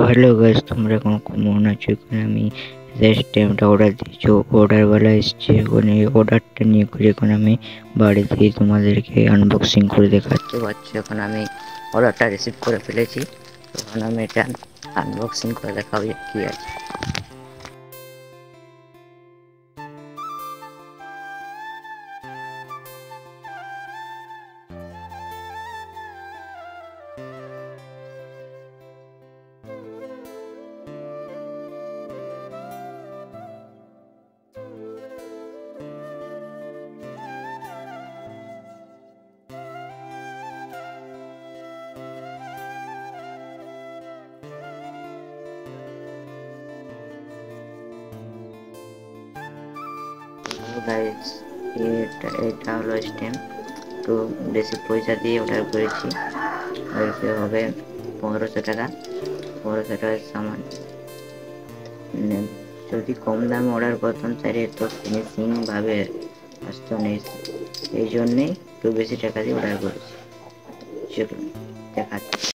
Hello guys, তোমরা এখন কেমন আছো? এখানে আমি স্টেমটা অর্ডার দিয়েছি, অর্ডারওয়ালা এসছে। ওখানে অর্ডারটা নিয়ে করে এখন আমি বাড়িতে তোমাদেরকে আনবক্সিং করে দেখাতে পারছি। এখন আমি অর্ডারটা রিসিভ করে ফেলেছি, তখন আমি এটা আনবক্সিং করে দেখাবো যে কী আছে। গাইস, এটা হলো স্টেম। তো বেশি পয়সা দিয়ে অর্ডার করেছি, হবে 1500 টাকা। 1500 টাকার সামান। যদি কম দামে অর্ডার করতাম তাহলে তো ফিনিশিং ভাবে আসতো না, এই জন্যেই একটু বেশি টাকা দিয়ে অর্ডার করেছি। চলুন দেখাচ্ছি।